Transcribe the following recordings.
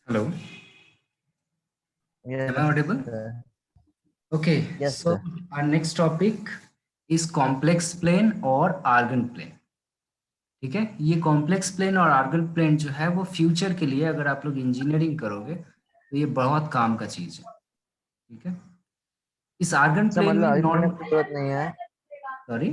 Hello, am I Yes, audible? sir. Okay, Yes, so sir. our next topic is complex plane और argand plane. ठीक है, ये complex plane और argon plane जो है वो फ्यूचर के लिए अगर आप लोग इंजीनियरिंग करोगे तो ये बहुत काम का चीज है. ठीक है, इस आर्गन सर प्लेन मतलब में अभी पढ़ने नॉर्म की जरूरत नहीं है। सॉरी,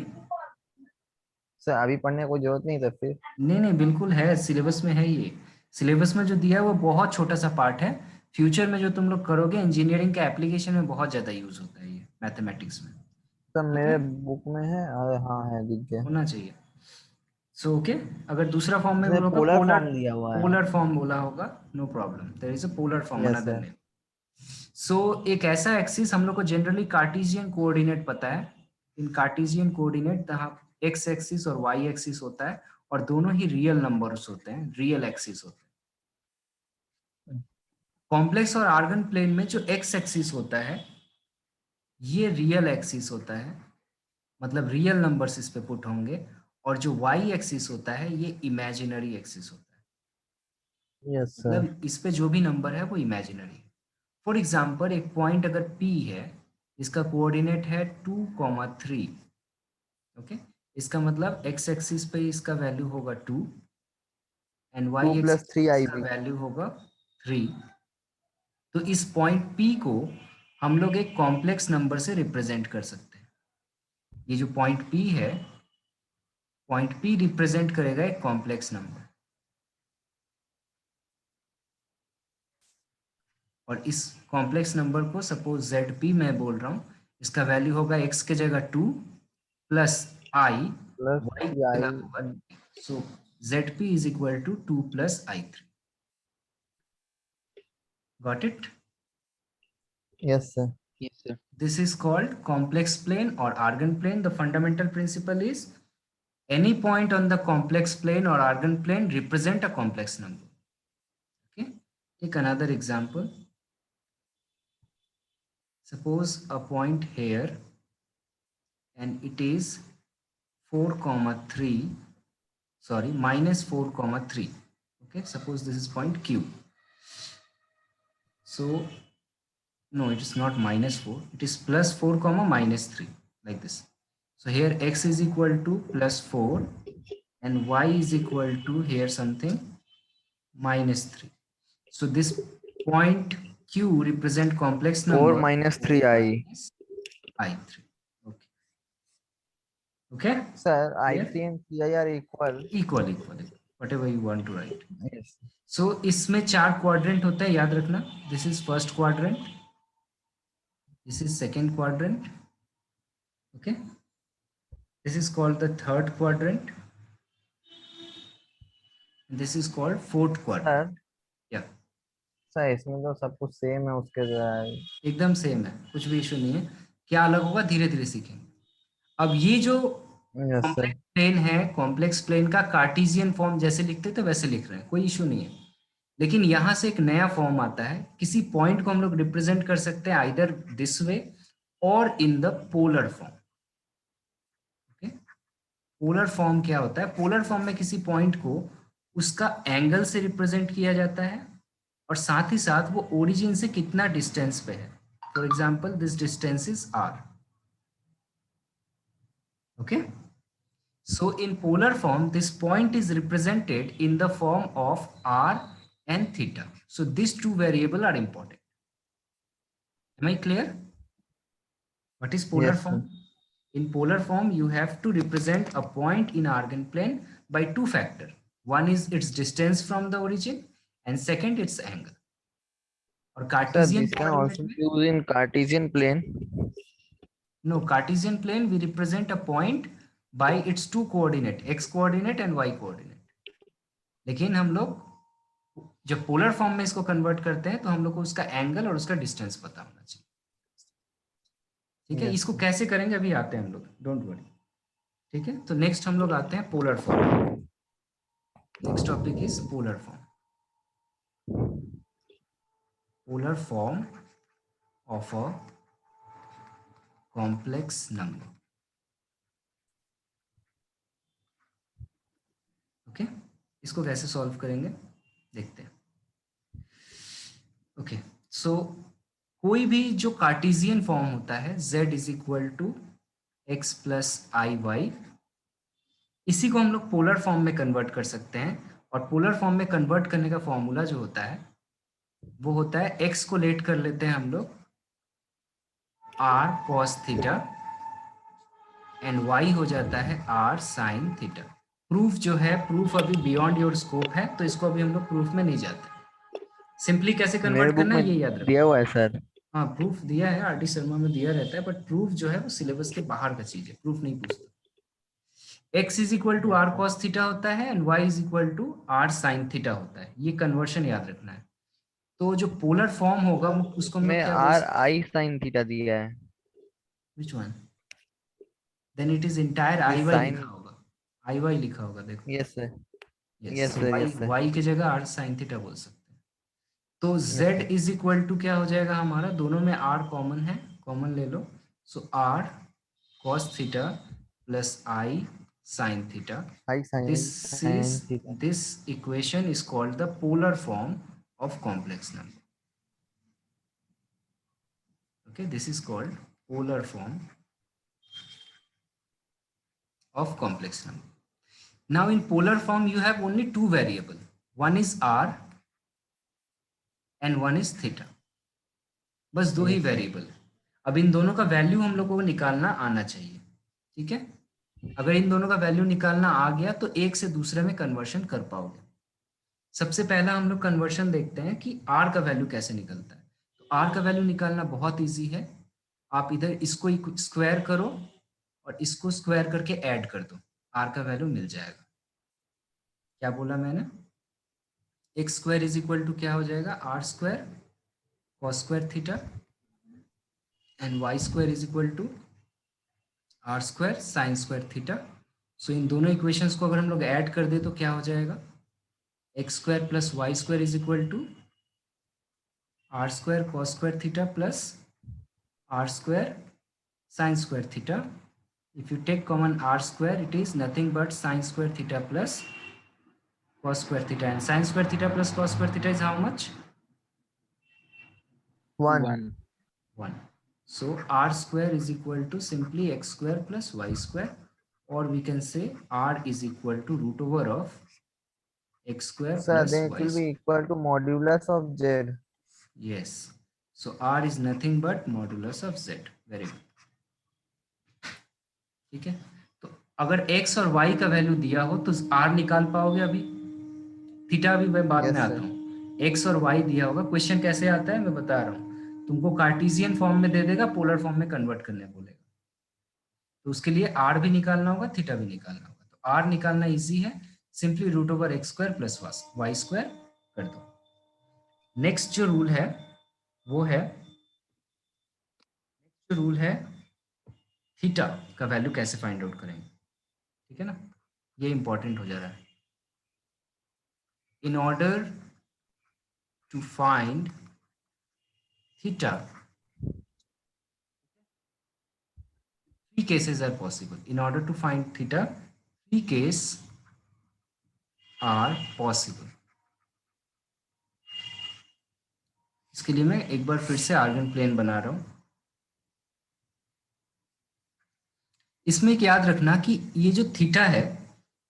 सर अभी पढ़ने की कोई जरूरत नहीं, तो फिर नहीं नहीं बिल्कुल है, सिलेबस में है ये. सिलेबस में जो दिया है वो बहुत छोटा सा पार्ट है. फ्यूचर में जो तुम लोग करोगे इंजीनियरिंग के एप्लीकेशन में बहुत ज़्यादा यूज होता है ये मैथमेटिक्स में. सर ठीक मेरे है, बुक में है। अरे हाँ, है, दिख गया। होना चाहिए. सो ओके, अगर दूसरा फॉर्म में इसमें बोलोगे पोलर पोलर, फॉर्म दिया हुआ है। पोलर फॉर्म बोला होगा, no problem, there is a polar form yes another sir. Name. So एक ऐसा एक्सिस हम लोग को जनरली कार्टेशियन कोऑर्डिनेट पता है. इन कार्टेशियन कोऑर्डिनेट जहाँ एक्स एक्सिस और वाई एक्सिस होता है और दोनों ही रियल नंबर्स होते हैं, रियल एक्सिस होते हैं. कॉम्प्लेक्स और आर्गन प्लेन में जो एक्स एक्सिस होता है ये रियल एक्सिस होता है, मतलब रियल नंबर्स इस पे पुट होंगे. और जो वाई एक्सिस होता है ये इमेजिनरी एक्सिस होता है, यस सर। मतलब इस पे जो भी नंबर है वो इमेजिनरी है. फॉर एग्जाम्पल एक पॉइंट अगर P है, इसका कोऑर्डिनेट है 2,3. ओके, इसका मतलब एक्स एक्सिस पे इसका वैल्यू होगा 2 and two y plus axis three पे आई इसका बी वैल्यू होगा 3. तो इस पॉइंट P को हम लोग एक कॉम्प्लेक्स नंबर से रिप्रेजेंट कर सकते हैं. ये जो पॉइंट P है, पॉइंट P रिप्रेजेंट करेगा एक कॉम्प्लेक्स नंबर. और इस कॉम्प्लेक्स नंबर को सपोज जेड पी मैं बोल रहा हूँ, इसका वैल्यू होगा एक्स के जगह 2 plus I, plus Y three की आई जगह होगा. So Z P is equal to 2 + i3. Got it. Yes sir. Yes, sir. This is called complex plane or argand plane. The fundamental principle is any point on the complex plane or argand plane represent a complex number. Okay, take another example. Suppose a point here and it is 4,3, sorry, -4,3. Okay, suppose this is point Q. So no, it is not -4, it is +4 comma -3, like this. So here x is equal to +4 and y is equal to here something -3. So this point Q represent complex four number minus 4 three I minus i3. Okay, okay, sir I clear, three and three I are equal. equal, whatever you want to write. Yes. So इसमें 4 quadrant होता है, याद रखना. This is first quadrant, this is second quadrant. Okay, this is called the third quadrant, this is called fourth quadrant. Sir या sir इसमें तो सब कुछ सेम है उसके तरह। एकदम सेम है, कुछ भी इशू नहीं है. क्या अलग होगा धीरे धीरे सीखेंगे. अब ये जो यस सर। कॉम्प्लेक्स प्लेन है, कॉम्प्लेक्स प्लेन का कार्टेशियन फॉर्म जैसे लिखते थे वैसे लिख रहे हैं, कोई इशू नहीं है. लेकिन यहां से एक नया फॉर्म आता है, किसी पॉइंट को हम लोग रिप्रेजेंट कर सकते हैं आइदर दिस वे और in the polar form. Okay, polar form क्या होता है? पोलर फॉर्म में किसी पॉइंट को उसका एंगल से रिप्रेजेंट किया जाता है और साथ ही साथ वो ओरिजिन से कितना डिस्टेंस पे है. For example this distance is r. Okay, so in polar form this point is represented in the form of r and theta. So these two variable are important. Am I clear? What is polar yes form? Sir. In polar form, you have to represent a point in argand plane by two factor. One is its distance from the origin, and second its angle. और sir Cartesian this can coordinate also में, use in Cartesian plane. No, Cartesian plane we represent a point by its two coordinate, x coordinate and y coordinate. लेकिन हम लोग जब polar form में इसको convert करते हैं तो हम लोग को उसका एंगल और उसका डिस्टेंस पता होना चाहिए. ठीक है, यस इसको सर। कैसे करेंगे अभी आते हैं हम लोग, डोंट वरी. ठीक है, तो नेक्स्ट हम लोग आते हैं polar form. Next topic is polar form. Polar form of a complex number. Okay, इसको कैसे सॉल्व करेंगे देखते हैं. ओके, सो कोई भी जो कार्टेशियन फॉर्म होता है z is equal to x plus i y, इसी को हम लोग पोलर फॉर्म में कन्वर्ट कर सकते हैं। और पोलर फॉर्म में कन्वर्ट करने का फॉर्मूला जो होता है वो होता है, x को लेट कर लेते हैं हम लोग r cos theta and y हो जाता है r sin थीटा। प्रूफ जो है, प्रूफ अभी बियॉन्ड योर स्कोप है, तो इसको अभी हम लोग प्रूफ में नहीं जाते। सिंपली कैसे मेरे कन्वर्ट बुक करना में है ये याद दिया रखो। हुआ है सर। हाँ, प्रूफ दिया है, आर डी शर्मा में दिया रहता है, बट प्रूफ जो है वो सिलेबस के बाहर का चीज है, प्रूफ नहीं पूछता। x is equal to yes r sir. Cos theta होता है and y is equal to r sine theta होता है, ये कन्वर्शन याद रखना है। तो जो पोलर फॉर्म होगा सर वो उसको हम उसमें लोग क्या बोल आर सकते आई साइन थीटा दिया है। हैं, which one? Then it is entire ये आई वाई साइन। लिखा होगा, आई वाई लिखा होगा देखो। Yes sir. Yes, yes so sir. Y yes sir. Y की जगह आर साइन थीटा बोल सकते हैं। तो yes z sir. Is equal to क्या हो जाएगा हमारा, दोनों में r कॉमन है, कॉमन ले लो। सो r cos theta plus i sin theta. I this is sine theta. this equation is called the polar form of complex number. Okay, this is called polar form of complex number. Now in polar form you have only two variable, one is r and one is theta, बस दो ही yes sir. Variable. अब इन दोनों का value हम लोगों को निकालना आना चाहिए, ठीक है। अगर इन दोनों का वैल्यू निकालना आ गया तो एक से दूसरे में कन्वर्शन कर पाओगे। सबसे पहला हम लोग कन्वर्शन देखते हैं कि r का वैल्यू कैसे निकलता है। तो r का वैल्यू निकालना बहुत इजी है, आप इधर इसको स्क्वायर करो और इसको स्क्वायर करके ऐड कर दो, r का वैल्यू मिल जाएगा। क्या बोला मैंने, X square is equal to क्या हो जाएगा, R square cos square theta and Y square is equal to are square sine square theta. So इन दोनों इक्वेशंस को अगर हम लोग ऐड कर दे तो क्या हो जाएगा, x square plus y square is equal to are square cos square theta plus r square sine square theta. If you take common r square, it is nothing but sine square theta plus cos square theta, and sine square theta plus cos square theta is how much? One. 1. 1. So r square is equal to simply x square plus y square, or we can say r is equal to root over of x square sir plus then it y will be square. equal to modulus of z. Yes. So r is nothing but modulus of z. Very good. ठीक है, तो अगर x और y का value दिया हो तो r निकाल पाओगे अभी, थीटा भी मैं बाद में यस आता सर। हूँ। एक्स और वाई दिया होगा, क्वेश्चन कैसे आता है मैं बता रहा हूँ, तुमको कार्टेशियन फॉर्म में दे देगा, पोलर फॉर्म में कन्वर्ट करने बोलेगा, तो उसके लिए आर भी निकालना होगा, थीटा भी निकालना होगा। तो आर निकालना इजी है, simply root over x square plus y square कर दो। नेक्स्ट जो रूल है वो है, जो रूल है थीटा का वैल्यू कैसे फाइंड आउट करेंगे, ठीक है ना, ये इंपॉर्टेंट हो जा रहा है। In order to find theta, three cases are possible. In order to find theta, three cases are possible. इसके लिए मैं एक बार फिर से आर्गन प्लेन बना रहा हूं। इसमें एक याद रखना कि ये जो थीटा है,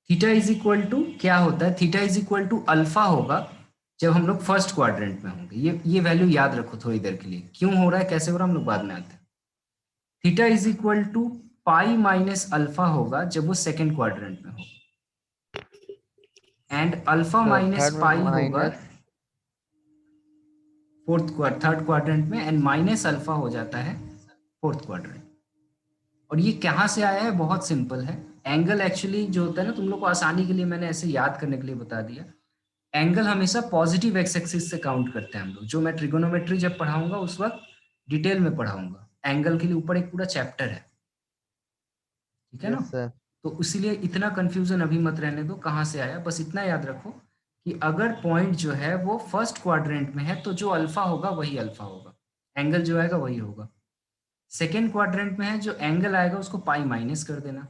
थीटा इज इक्वल टू क्या होता है, theta is equal to alpha होगा जब हम लोग फर्स्ट क्वाड्रेंट में होंगे। ये वैल्यू याद रखो थोड़ी देर के लिए, क्यों हो रहा है कैसे हो रहा है हम लोग बाद में आते हैं। Theta is equal to pi minus alpha होगा जब वो सेकेंड क्वाड्रेंट में होगा, and alpha sir minus third में पाई होगा माइनस। थर्ड क्वाड्रेंट में, एंड माइनस अल्फा हो जाता है फोर्थ क्वाड्रेंट। और ये कहाँ से आया है, बहुत सिंपल है। एंगल एक्चुअली जो होता है ना, तुम लोग को आसानी के लिए मैंने ऐसे याद करने के लिए बता दिया, एंगल हमेशा पॉजिटिव एक्स एक्सिस से काउंट करते हैं हम लोग। जो मैं ट्रिगोनोमेट्री जब पढ़ाऊंगा उस वक्त डिटेल में पढ़ाऊंगा, एंगल के लिए ऊपर एक पूरा चैप्टर है, ठीक है ना। Yes sir. तो इसीलिए इतना कंफ्यूजन अभी मत रहने दो कहाँ से आया, बस इतना याद रखो कि अगर पॉइंट जो है वो फर्स्ट क्वाड्रेंट में है तो जो अल्फा होगा वही अल्फा होगा, एंगल जो आएगा वही होगा। सेकेंड क्वाड्रेंट में है, जो एंगल आएगा उसको पाई माइनस कर देना।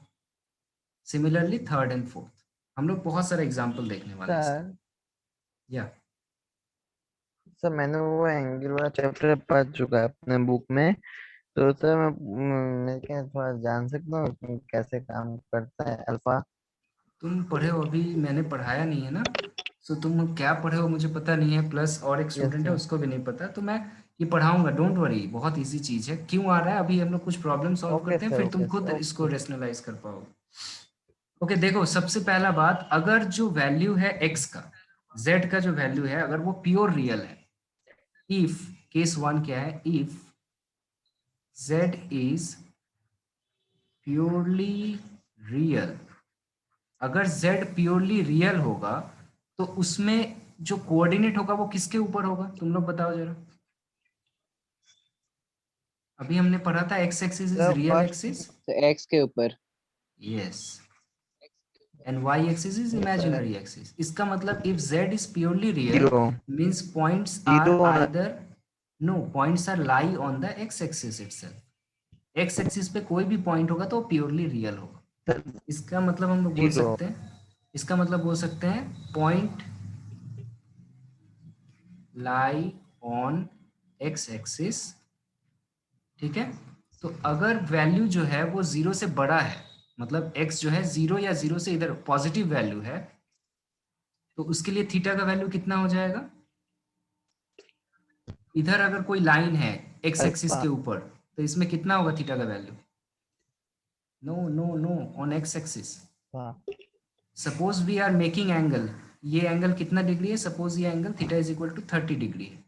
सिमिलरली थर्ड एंड फोर्थ, हम लोग बहुत सारे एग्जाम्पल देखने वाले हैं इसके। सर या सर मैंने वो एंगल वाला चैप्टर पढ़ चुका है अपने बुक में। तो सर मैं क्या थोड़ा जान सकता हूँ कि कैसे काम करता है अल्फा? तुम पढ़े हो अभी, मैंने पढ़ाया नहीं है ना, सो तुम क्या पढ़े हो मुझे पता नहीं है, प्लस और एक यस स्टूडेंट है सर। उसको भी नहीं पता, तो मैं ये पढ़ाऊंगा, डोंट वरी, बहुत इजी चीज है। क्यों आ रहा है अभी हम लोग कुछ प्रॉब्लम सॉल्व ओके करते हैं, सर, फिर तुम ओके सर, खुद इसको ओके। रेशनलाइज कर पाओगे। ओके देखो, सबसे पहला बात, अगर जो वैल्यू है x का, z का जो वैल्यू है अगर वो प्योर रियल है, इफ, केस वन क्या है, if z is purely real, अगर z प्योरली रियल होगा तो उसमें जो कोऑर्डिनेट होगा वो किसके ऊपर होगा, तुम लोग बताओ जरा। अभी हमने पढ़ा था x axis is sir real first. Axis. तो एक्स के ऊपर। Yes, and y axis is yes sir. Imaginary axis. इसका मतलब if z is purely real zero. means points are zero होना। either, no, points are lie on the x axis itself। x axis पे कोई भी point होगा तो वो purely real होगा। सर इसका मतलब हम लोग बोल जीरो। सकते हैं, इसका मतलब बोल सकते हैं point lie on x axis, ठीक है। तो अगर वैल्यू जो है वो जीरो से बड़ा है, मतलब x जो है जीरो या जीरो से इधर पॉजिटिव वैल्यू है, तो उसके लिए थीटा का वैल्यू कितना हो जाएगा, इधर अगर कोई लाइन है एक्स एक्सिस अल्फा। के ऊपर, तो इसमें कितना होगा थीटा का value, no no no, on X axis. हाँ। Suppose we are making angle, ये एंगल कितना डिग्री है, सपोज ये angle theta is equal to 30 degree है।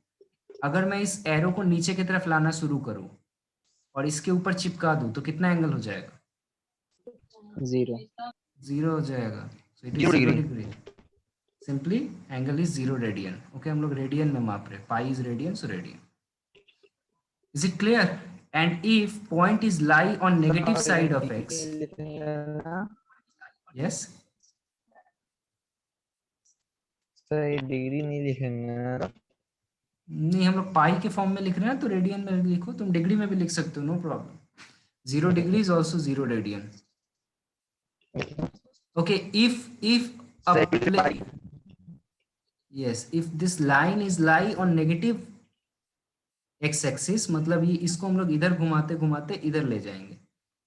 अगर मैं इस एरो को नीचे की तरफ लाना शुरू करूं और इसके ऊपर चिपका दूं तो कितना एंगल हो जाएगा, जीरो। जीरो हो जाएगा, so it is zero zero degree. Degree. Simply angle is zero radian. Okay, हम लोग रेडियन में माप रहे, pi is radian, so radian. Is it clear? And if point is lie on negative sir ये side of degree x, लिखेंगे ना? yes, sir ये degree नहीं लिखेंगे ना? नहीं हम लोग पाई के फॉर्म में लिख रहे हैं तो रेडियन में लिखो, तुम डिग्री में भी लिख सकते हो, no problem. 0 degree is also 0 radian. Okay, if a sir ये pi. plane, yes, if this line is lie on negative x axis, मतलब ये इसको हम लोग इधर घुमाते घुमाते इधर ले जाएंगे,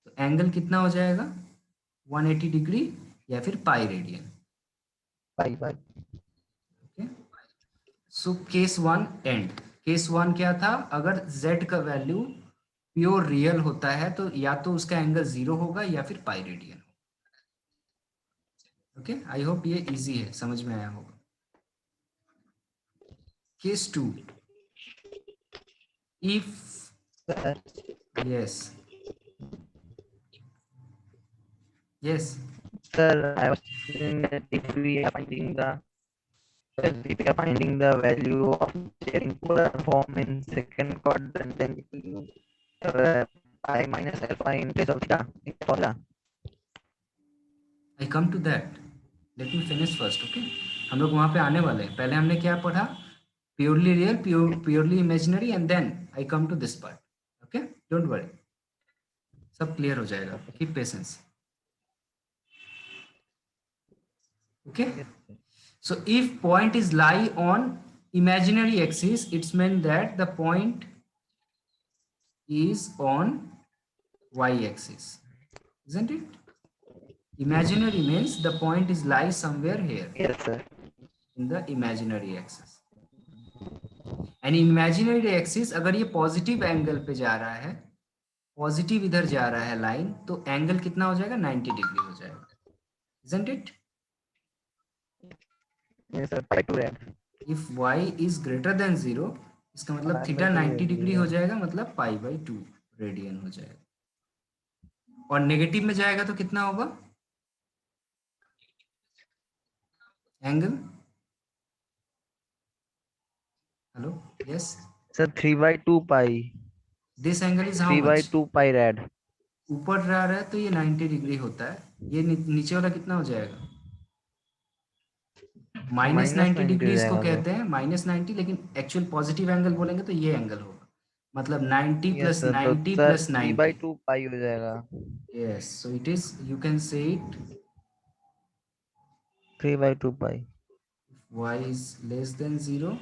तो एंगल कितना हो जाएगा, 180 डिग्री या फिर pi radian. Pi pi. Okay, so case one and, case one क्या था, अगर z का वैल्यू प्योर रियल होता है तो या तो उसका एंगल जीरो होगा या फिर pi radian. Okay, I hope ये इजी है, समझ में आया होगा। Case two, if, sir yes yes, sir I was saying that if we are finding the if we are finding the value of sharing polar form in second quadrant, then we use I minus alpha in place of theta in the formula. I come to that, let me finish first. Okay, हम लोग वहां पे आने वाले हैं, पहले हमने क्या पढ़ा, purely real, purely imaginary, and then I come to this part. Okay, don't worry, सब क्लियर हो जाएगा, Okay. Keep patience. Okay, Yes, sir. so if point is lie on imaginary axis, it's meant that the point is on y axis, isn't it? Imaginary means the point is lie somewhere here Yes, sir. in the imaginary axis. and imaginary axis अगर ये positive angle पे जा रहा है, positive इधर जा रहा है लाइन, तो एंगल कितना हो जाएगा, 90 डिग्री हो जाएगा, isn't it? Yes, sir. Pi to red. If y is greater than 0, इसका मतलब Pi थीटा by 2 90 डिग्री हो radian. जाएगा, मतलब पाई बाई 2 रेडियन हो जाएगा। और नेगेटिव में जाएगा तो कितना होगा angle, hello, yes, Sir, 3 by 2 pi. This angle is how 3 by much, 2 pi rad. ऊपर जा रहा है तो ये 90 डिग्री होता है, ये नीचे वाला कितना हो जाएगा, माइनस Minus 90 90 डिग्री हो इसको जाएगा तो। कहते हैं, -90, लेकिन एक्चुअल पॉजिटिव एंगल बोलेंगे तो ये एंगल होगा, मतलब 90 Yes, प्लस sir. तो 90 sir प्लस 3 by 90। 2 pi हो जाएगा। Yes, so it is, you can say it, 3 by 2 pi. y is less than 0,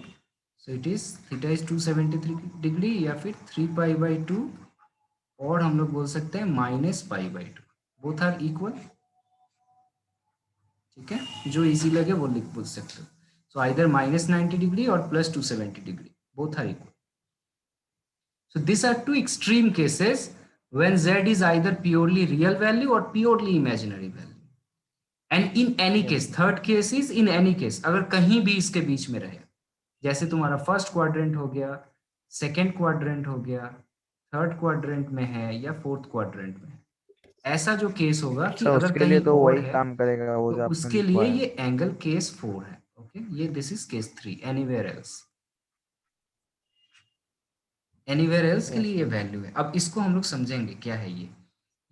so it is theta is 273 degree या फिर 3 पाई/2, और हम लोग बोल सकते हैं -पाई/2, बोथ आर इक्वल। ठीक है, जो इजी लगे वो लिख बोल सकते हो। सो आइदर -90 डिग्री और +270 degree, both are equal. So these are two extreme cases when z is either purely real value or purely imaginary value. And in any case, third case is in any case, अगर कहीं भी इसके बीच में रहे, जैसे तुम्हारा first quadrant हो गया, सेकेंड क्वाड्रेंट हो गया, थर्ड क्वाड्रेंट में है या फोर्थ क्वाड्रेंट में है, ऐसा जो केस होगा कि सर अगर उसके लिए कहीं तो और वही है काम करेगा वो तो जो आपने उसके लिए लिखवाया। ये एंगल केस 4 है। ओके, ये this is case 3, anywhere else. Anywhere else के यस लिए ये सर। वैल्यू है। अब इसको हम लोग समझेंगे क्या है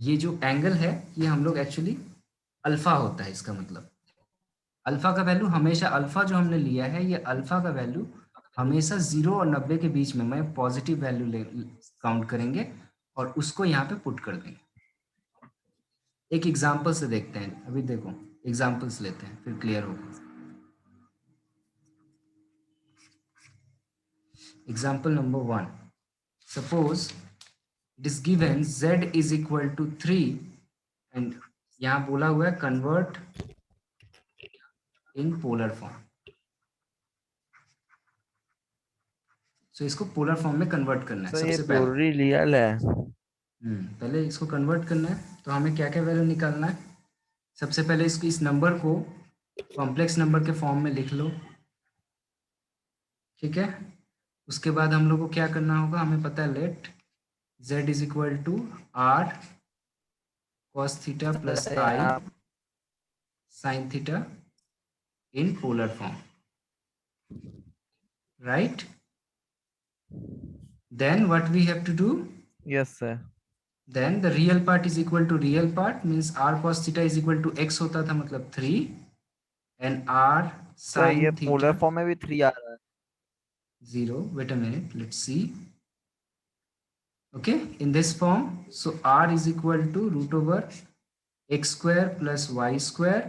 ये जो एंगल है ये हम लोग एक्चुअली अल्फा होता है, इसका मतलब अल्फा का वैल्यू हमेशा, अल्फा जो हमने लिया है ये अल्फा का वैल्यू हमेशा 0 और 90 के बीच में मैं पॉजिटिव वैल्यू काउंट करेंगे और उसको यहाँ पे पुट कर देंगे। एक एग्जाम्पल से देखते हैं, अभी देखो एग्जाम्पल्स लेते हैं फिर क्लियर होगा। Example number 1, suppose it is given z is equal to 3 and यहाँ बोला हुआ है कन्वर्ट इन पोलर फॉर्म। सो इसको पोलर फॉर्म में कन्वर्ट करना है सर ये सबसे पहले। प्योरली रियल है। पहले इसको कन्वर्ट करना है तो हमें क्या क्या वैल्यू निकालना है। सबसे पहले इसको, इस नंबर को कॉम्प्लेक्स नंबर के फॉर्म में लिख लो। ठीक है, उसके बाद हम लोग को क्या करना होगा, हमें पता है let z is equal to r cos theta plus sir i आप sin theta in polar form, right? Then what we have to do, yes sir. then the real part is equal to real part means r cos theta is equal to x होता था मतलब 3 and r sir sin ये polar theta form में भी 3 आ रहा है। 0, wait a minute, let's see. Okay, in this form, so r is equal to root over x square plus y square.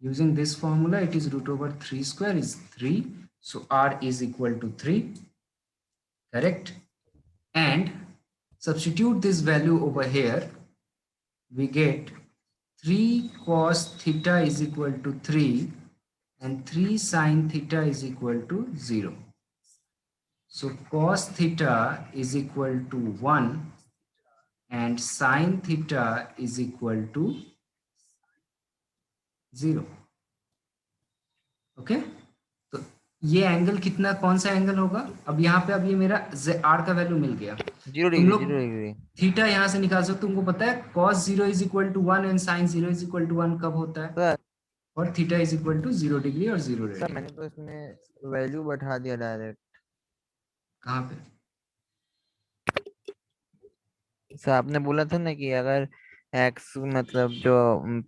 Using this formula, it is root over 3 square is 3, so r is equal to 3, correct? And substitute this value over here, we get 3 cos theta is equal to 3 and 3 sin theta is equal to 0. So cos theta is equal to 1 and sin theta is equal to 0. Okay, तो ये angle कितना, कौन सा angle होगा। अब यहाँ पे अब ये मेरा आर का वैल्यू मिल गया। 0 तुम डिग्री लोग 0 डिग्री। थीटा यहाँ से निकाल सकते हो, तुमको पता है cos 0 is equal to 1 and sin 0 is equal to 1 कब होता है, सर और theta is equal to 0 degree और 0 सर रेडियन। मैंने तो इसमें वैल्यू बैठा दिया डायरेक्ट। कहाँ पे, सर आपने बोला था ना कि अगर एक्स मतलब जो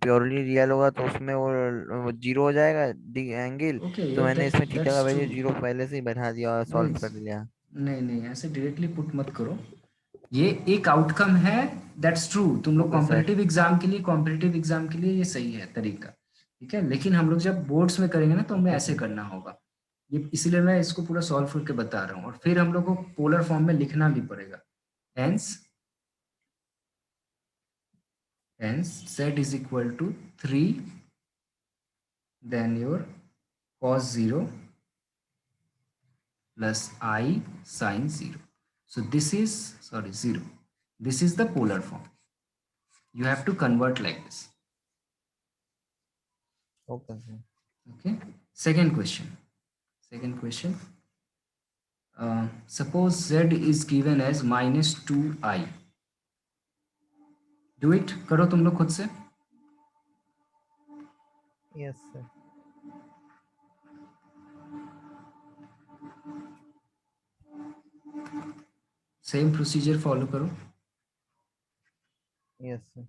प्योरली रियल होगा तो उसमें वो 0 हो जाएगा एंगल। ओके तो ये मैंने इसमें थीटा का दैट्स ट्रू। वैल्यू 0 पहले से ही बैठा दिया और नहीं सॉल्व कर लिया। नहीं नहीं, ऐसे डायरेक्टली पुट मत करो, ये एक आउटकम है, दैट्स ट्रू। तुम लोग ओके सर। कॉम्पिटिटिव एग्जाम के लिए ये सही है तरीका, ठीक है। लेकिन हम लोग जब बोर्ड्स में करेंगे ना तो हमें ओके ऐसे सर। करना होगा, ये इसीलिए मैं इसको पूरा सॉल्व करके बता रहा हूँ, और फिर हम लोग को पोलर फॉर्म में लिखना भी पड़ेगा। Hence z is equal to 3 then your cos 0 plus I sin 0. So this is, sorry, 0. This is the polar form. You have to convert like this. Okay sir. Okay. Second question. Suppose z is given as -2i. Do it. करो तुम लोग खुद से। Yes sir. Same procedure follow करो। Yes sir.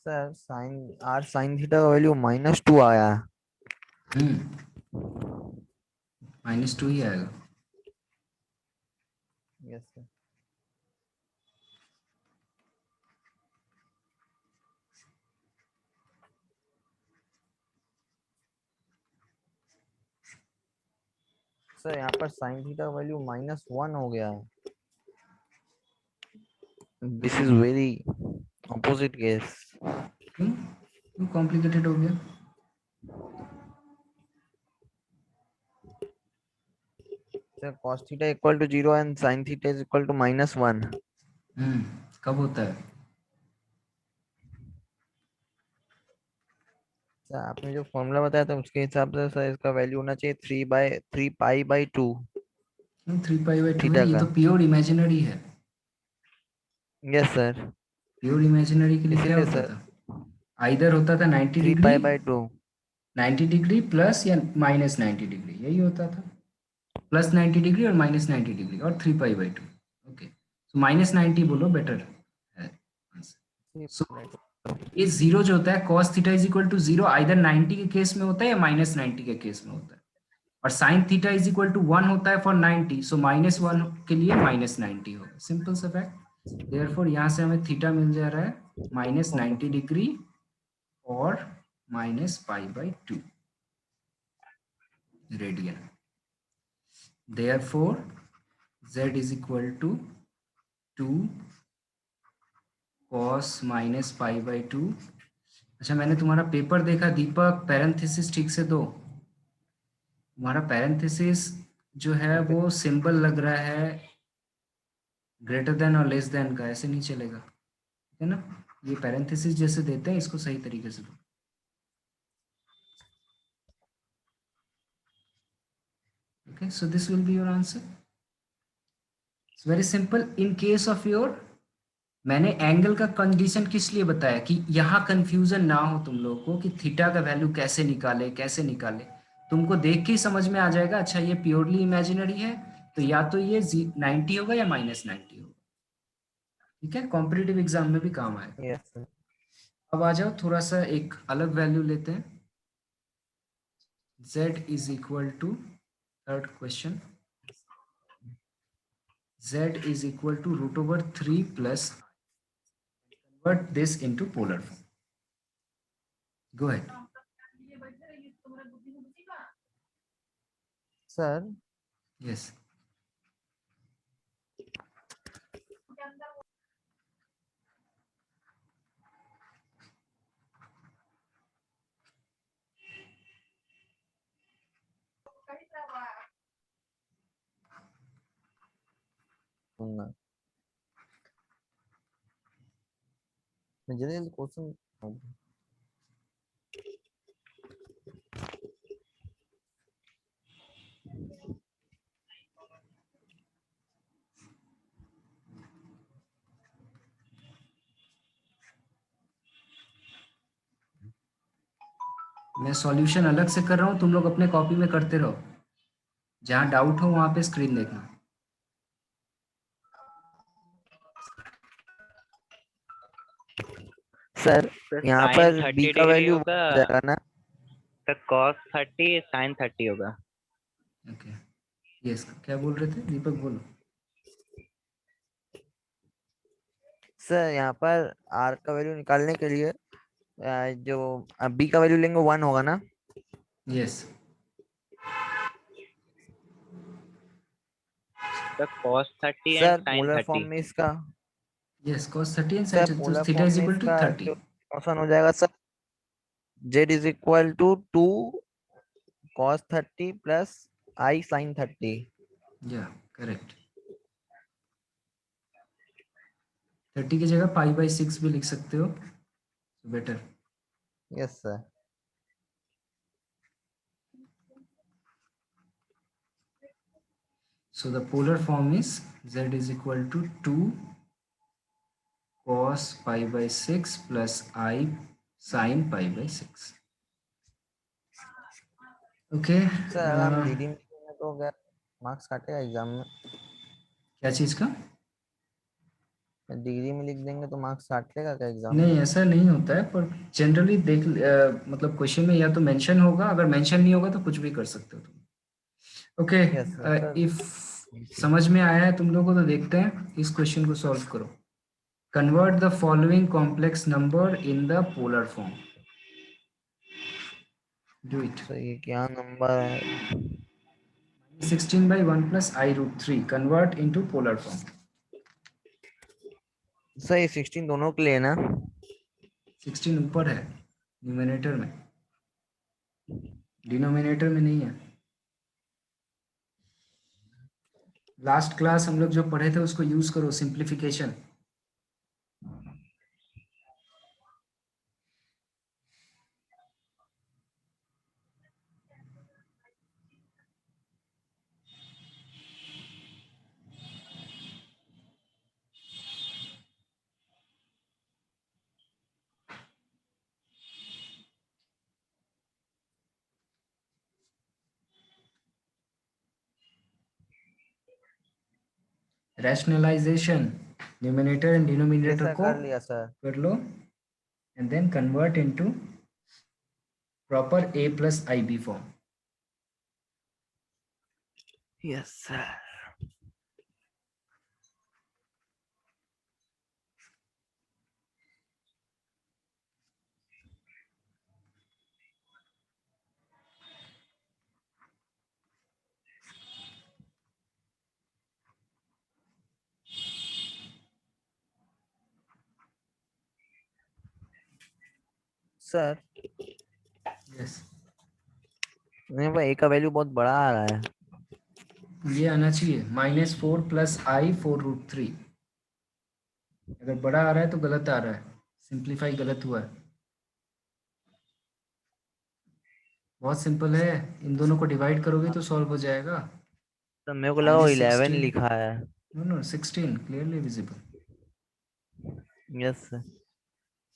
Sir sine R sine theta का value -2 आया। -2 ही आएगा। Yes sir. Sir यहाँ पर साइन थीटा का वैल्यू -1 हो गया है। This is very opposite case. क्यों कॉम्प्लिकेटेड हो गया? Sir cos theta equal to 0 and sin theta is equal to -1। कब होता है? सर आपने जो फॉर्मूला बताया था उसके हिसाब से सर इसका वैल्यू होना चाहिए 3 पाई बाई 2 3 पाई बाई 2 है, थीटा ये का। तो प्योर इमेजिनरी है। Yes sir. प्योर इमेजिनरी के लिए क्या इसीलिए होता सर था? आइदर होता था 90 3 degree, pi by 2। 90 degree plus या -90 डिग्री, यही होता था। प्लस 90 डिग्री और -90 डिग्री और 3 पाई बाई 2। ओके, सो -90 बोलो, बेटर है आंसर। सो ये जीरो जो होता है cos theta is equal to 0 either 90 के केस में होता है या -90 के केस में होता है, और sin theta is equal to 1 होता है फॉर 90, सो -1 के लिए -90 होगा। सिंपल सा फैक्ट। देयरफॉर यहाँ से हमें थीटा मिल जा रहा है -90 डिग्री और -π/2 radian. Therefore, z is equal to 2 cos -π/2। अच्छा, मैंने तुम्हारा पेपर देखा दीपक, पैरेंथेसिस ठीक से दो। तुम्हारा पैरेंथेसिस जो है वो सिंबल लग रहा है ग्रेटर देन और लेस देन का, ऐसे नहीं चलेगा, ठीक है ना? ये पैरेंथेसिस जैसे देते हैं इसको सही तरीके से दो। Okay, so this will be your answer. It's very simple. In case of your, मैंने एंगल का कंडीशन किस लिए बताया कि यहाँ कंफ्यूजन ना हो तुम लोगों को कि थीटा का वैल्यू कैसे निकाले कैसे निकाले। तुमको देख के ही समझ में आ जाएगा, अच्छा ये प्योरली इमेजिनरी है तो या तो ये 90 होगा या -90 होगा। ठीक है, कॉम्पिटिटिव एग्जाम में भी काम आएगा। Yes sir. अब आ जाओ, थोड़ा सा एक अलग वैल्यू लेते हैं। z is equal to, third question, z is equal to √3 plus, convert this into polar form. Go ahead. Sir Yes. सुनना मैं जल्दी क्वेश्चन। मैं सॉल्यूशन अलग से कर रहा हूँ, तुम लोग अपने कॉपी में करते रहो, जहाँ डाउट हो वहाँ पे स्क्रीन देखना। सर यहाँ साइन पर 30 b का डिग्री वैल्यू होगा जाएगा ना? तो cos 30 sin 30 होगा। ओके, यस, क्या बोल रहे थे दीपक, बोलो। सर यहाँ पर r का वैल्यू निकालने के लिए जो b का वैल्यू लेंगे 1 होगा ना? यस, तो cos 30 sir and sin polar form 30। में इसका, yes, cos 30 and sir sin 30, polar तो थीटा फॉर्म इज में इक्वल टू इसका 30। जो फंक्शन हो जाएगा sir, z is equal to 2 cos 30 plus i sin 30। या करेक्ट, 30 की जगह π/6 भी लिख सकते हो, better. Yes sir. So the polar form is z is equal to 2 cos π/6 plus I sin π/6। Okay, sir अगर हम डिग्री में लिखेंगे तो क्या मार्क्स काटेगा एग्जाम में? क्या चीज का? डिग्री में लिख देंगे तो मार्क्स काट लेगा क्या एग्जाम में? नहीं, ऐसा नहीं होता है, पर जनरली देख मतलब क्वेश्चन में या तो मेंशन होगा, अगर मेंशन नहीं होगा तो कुछ भी कर सकते हो तुम। Okay, yes sir. इफ समझ में आया है तुम लोगों को तो देखते हैं, इस क्वेश्चन को सॉल्व करो। Convert the following complex number in the polar form. Do it. Sir ये क्या नंबर है? 16 by 1 plus I root 3 convert into polar form. Sir ये 16 दोनों के लिए है ना? 16 ऊपर है न्यूमरेटर में, डिनोमिनेटर में नहीं है। लास्ट क्लास हम लोग जो पढ़े थे उसको यूज करो, simplification. Rationalisation, numerator and denominator कैसा को कर लिया सर? कर लो and then convert into proper a plus ib form. Yes sir. Sir yes, नहीं भाई, ए का वैल्यू बहुत बड़ा आ रहा है। ये आना चाहिए -4 plus I 4√3। अगर बड़ा आ रहा है तो गलत आ रहा है, सिंप्लीफाई गलत हुआ है। बहुत सिंपल है, इन दोनों को डिवाइड करोगे तो सॉल्व हो जाएगा। तो मेरे को लगा वो 11 -16, लिखा है। no no 16 clearly visible. Yes sir.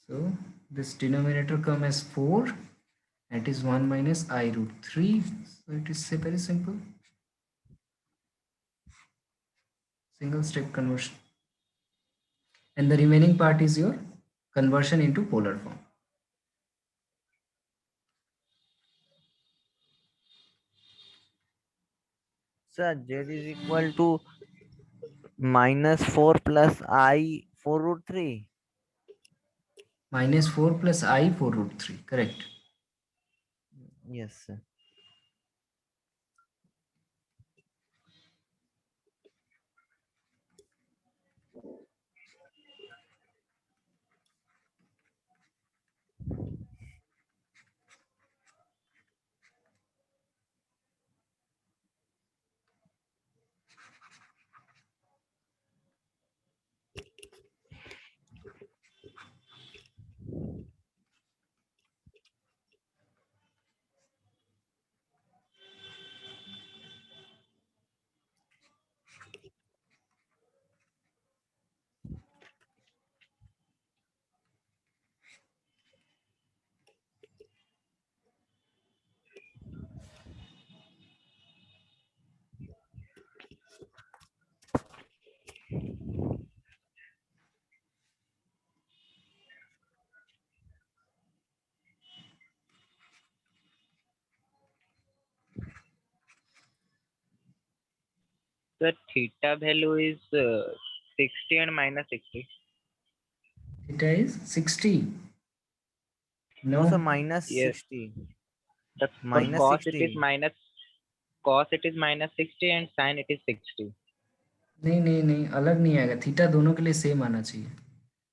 So this denominator come as 4, that is 1 minus I root 3. So it is very simple, single step conversion, and the remaining part is your conversion into polar form. Sir z is equal to -4 plus I 4√3। -4 plus I 4√3, correct. Yes sir. The theta value is 60 and -60. Theta is 60. No No, sir -60। The for minus cos it 60। is -60 and sin it is 60. नहीं नहीं नहीं, अलग नहीं आएगा। Theta दोनों के लिए same आना चाहिए।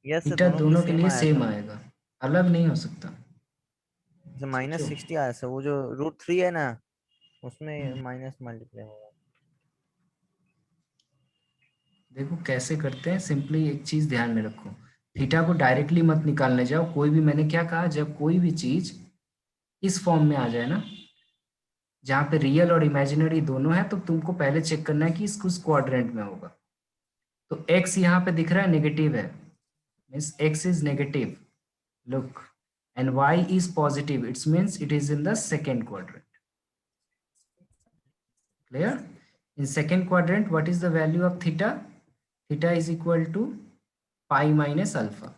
यस सर, थीटा दोनों के लिए दोनों के सेम लिए आया सेम था। आएगा, अलग नहीं हो सकता। सर सोचो। -60 आया सर, वो जो √3 है ना उसमें हम्म, माइनस मल्टीप्लाई होगा। देखो कैसे करते हैं। सिंपली एक चीज ध्यान में रखो, थीटा को डायरेक्टली मत निकालने जाओ। कोई भी, मैंने क्या कहा, जब कोई भी चीज इस फॉर्म में आ जाए ना, जहाँ पे रियल और इमेजिनरी दोनों है, तो तुमको पहले चेक करना है कि इसको उस क्वाड्रेंट में होगा। तो x यहाँ पे दिख रहा है नेगेटिव है, means x is negative, look, and y is positive, it means it is in the second quadrant. Clear? In second quadrant, what is the value of theta? Theta is equal to pi minus alpha.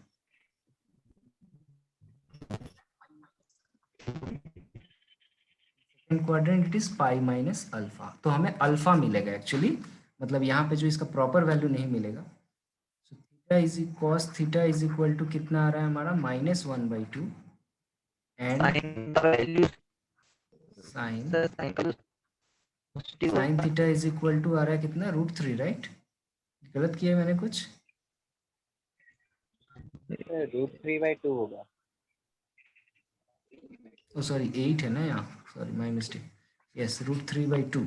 Second quadrant it is pi minus alpha. तो हमें alpha मिलेगा actually, मतलब यहाँ पे जो इसका proper value नहीं मिलेगा। So theta is cos theta is equal to कितना आ रहा है हमारा, -1/2 and साइन का वैल्यू sin सर, साइन का sine theta is equal to आ रहा है कितना, √3, राइट? गलत किया है मैंने कुछ? √3/2 होगा। ओ सॉरी 8 है ना यहाँ, sorry my mistake. Yes, √3/2।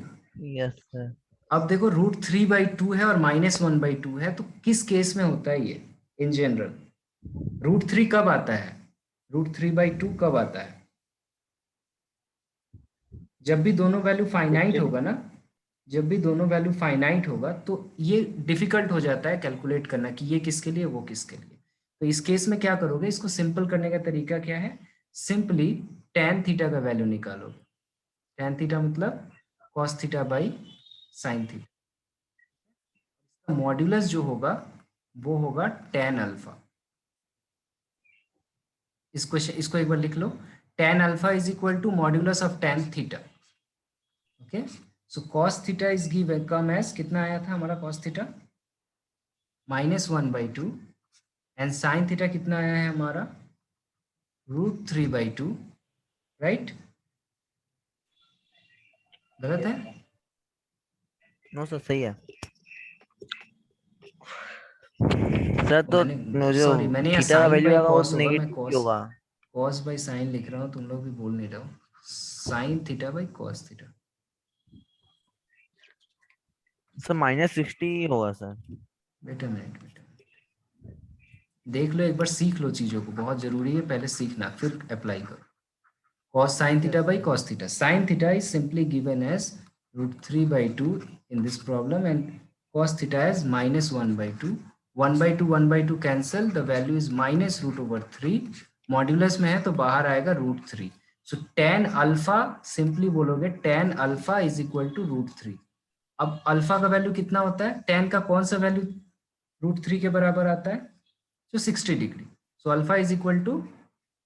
Yes sir. अब देखो √3/2 है और -1/2 है, तो किस केस में होता है ये इन जनरल? √3 कब आता है? √3/2 कब आता है? जब भी दोनों वैल्यू फाइनाइट होगा ना, जब भी दोनों वैल्यू फाइनाइट होगा तो ये डिफिकल्ट हो जाता है कैलकुलेट करना कि ये किसके लिए वो किसके लिए। तो इस केस में क्या करोगे, इसको सिंपल करने का तरीका क्या है? सिंपली tan थीटा का वैल्यू निकालोगे। tan थीटा मतलब cos theta by sin theta. Modulus जो होगा वो होगा tan अल्फा। इसको एक बार लिख लो, tan alpha is equal to modulus of tan theta. Okay, so cos theta is given come as, कितना आया था हमारा cos theta? -1/2। And sin theta कितना आया है हमारा? √3/2, राइट? गलत है? नो सर सही है सर। तो मैंने जो सॉरी, मैंने यहाँ थीटा का साइन वैल्यू बाई आएगा वो कॉस होगा, मैं नेगेटिव ही होगा। कॉस बाई साइन लिख रहा हूँ, तुम लोग भी बोल नहीं रहे हो। Sine theta by cos theta. Sir -60 होगा सर। बेटा मिनट, बेटा देख लो एक बार, सीख लो चीज़ों को, बहुत ज़रूरी है पहले सीखना फिर अप्लाई करो। cos sin theta by cos theta. Sin theta is simply given as √3/2 in this problem, and cos theta is -1/2. 1/2 1/2 cancel, the value is -√3। Modulus में है तो बाहर आएगा √3। सो tan अल्फा सिंपली बोलोगे tan alpha is equal to √3। अब alpha का value कितना होता है, tan का कौन सा वैल्यू √3 के बराबर आता है? जो 60 degree. So alpha is equal to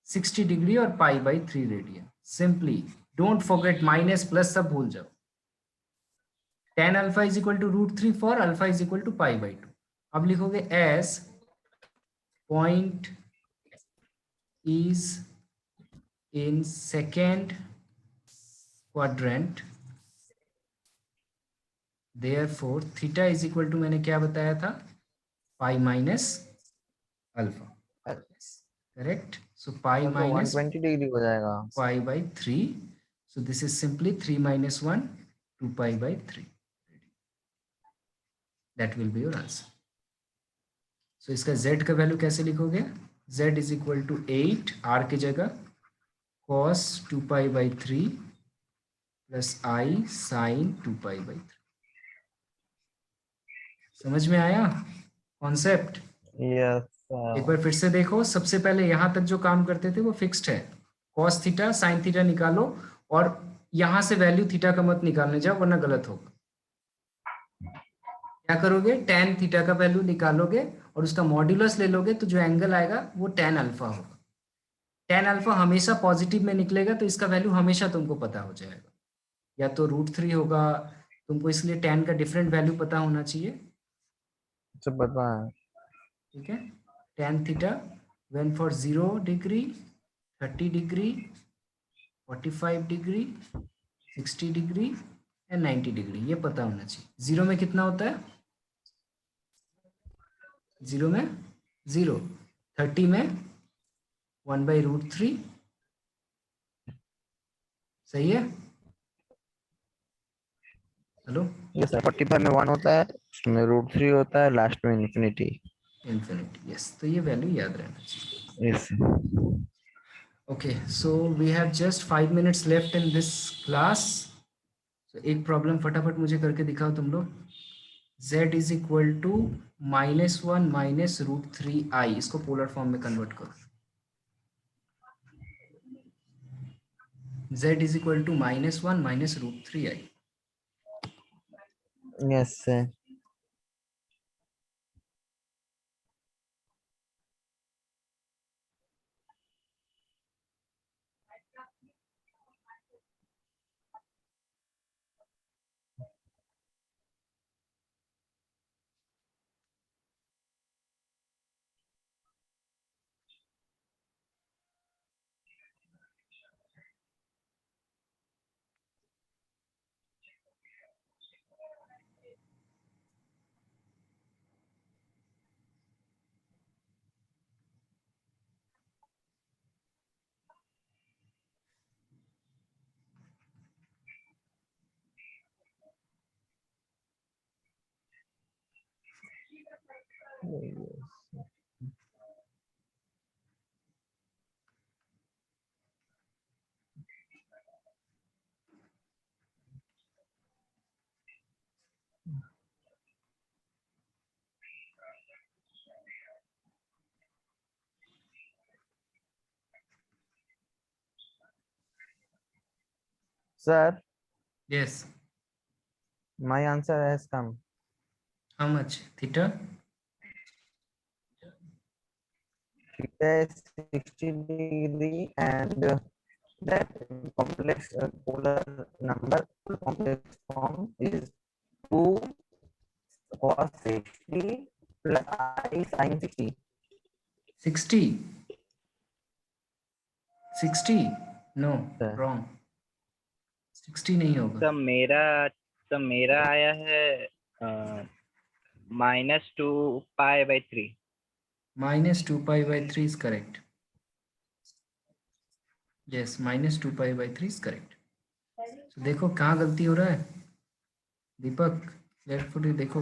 60 degree और π/3 radian. Simply don't forget, minus plus सब भूल जाओ। tan alpha is equal to √3 for alpha is equal to π/2। अब लिखोगे S point is in second quadrant, therefore theta is equal to, मैंने क्या बताया था, π माइनस अल्फा, करेक्ट? सो π तो माइनस 120 डिग्री हो जाएगा। π/3। So this is simply 3 minus 1, 2π/3. That will be your answer. So इसका z का वैल्यू कैसे लिखोगे? z is equal to 8 r की जगह cos 2π/3 plus I sin 2π/3। समझ में आया कॉन्सेप्ट? यस एक बार फिर से देखो, सबसे पहले यहां तक जो काम करते थे वो फिक्स्ड है। cos थीटा sin थीटा निकालो, और यहां से वैल्यू थीटा का मत निकालने जाओ वरना गलत होगा। क्या करोगे, tan थीटा का वैल्यू निकालोगे और उसका मॉड्यूलस ले लोगे, तो जो एंगल आएगा वो tan अल्फा होगा। tan अल्फा हमेशा पॉजिटिव में निकलेगा, तो इसका वैल्यू हमेशा तुमको पता हो जाएगा। या तो √3 होगा, तुमको इसलिए tan का डिफरेंट वैल्यू पता होना चाहिए। सब पता है। ठीक है, tan theta when for 0 degree, 30 degree, 45 degree, 60 degree and 90 degree, ये पता होना चाहिए। 0 में कितना होता है? 0 में 0, 30 में 1/√3, सही है? Hello, yes sir. 45 में 1 होता है, उसमें √3 होता है, लास्ट में इन्फिनिटी। Infinity, yes. तो ये वैल्यू याद रहना चाहिए। Yes. Okay, so we have just 5 minutes left in this class. तो एक प्रॉब्लम फटाफट मुझे करके दिखाओ तुम लोग। z is equal to -1 minus √3i, इसको पोलर फॉर्म में कन्वर्ट करो। z is equal to -1 minus √3i। Yes sir. Sir, Yes. my answer has come. How much? Theta? Theta is 60 degree, and that complex polar number complex form is 2 cos 60 plus I sin 60. 60? 60? No, Sir. wrong. 60 नहीं होगा. तो मेरा आया है -2 pi/3. -2 pi by 3 is correct. Yes, -2 pi by 3 is correct. So देखो कहाँ गलती हो रहा है दीपक, लेफ्ट फुट देखो.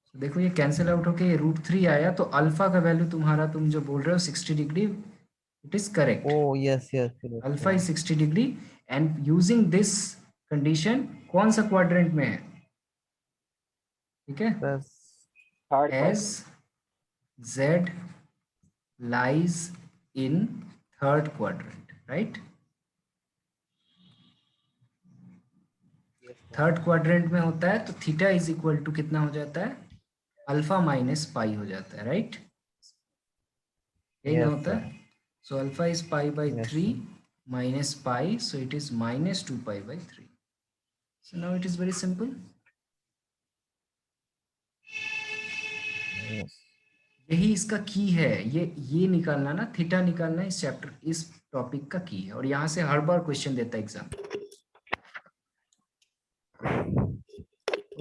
So देखो ये कैंसिल आउट होके √3 आया, तो अल्फा का वैल्यू तुम्हारा, तुम जो बोल रहे हो 60 degree, it is correct. Oh, yes, yes. Alpha is 60 degree, and using this condition कौन सा क्वाड्रेंट में है? ठीक है, third as z lies in third quadrant, right? Third quadrant में होता है तो थीटा इज इक्वल टू कितना हो जाता है? अल्फा माइनस पाई हो जाता है, राइट? यही ना Yes, होता sir. है. सो alpha is pi by Yes, 3 sir. minus pi, so it is -2 pi by 3. So now it is very simple. Yes. यही इसका की है, ये निकालना ना, थीटा निकालना इस चैप्टर, इस टॉपिक का की है, और यहाँ से हर बार क्वेश्चन देता है एग्जाम.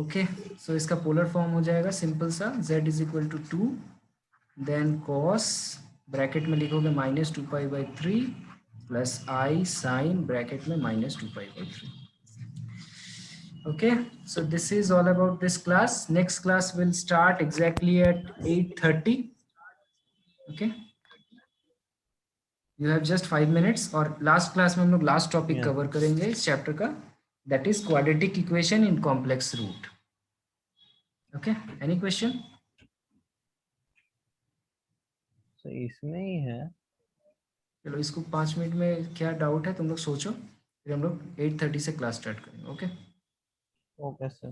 ओके, सो इसका पोलर फॉर्म हो जाएगा सिंपल सा, z is equal to 2, then cos bracket में लिखोगे -2 pi by 3 plus i sine bracket में -2 pi by 3. Okay, so this is all about this class. Next class will start exactly at 8:30. Okay, you have just 5 minutes. और last class में हम लोग last topic Yeah. cover करेंगे इस chapter का, that is quadratic equation in complex root. Okay, any question? So इसमें ही है. चलो इसको 5 मिनट में क्या डाउट है तुम लोग सोचो, फिर हम लोग 8:30 से क्लास स्टार्ट करेंगे. Okay Okay, sir.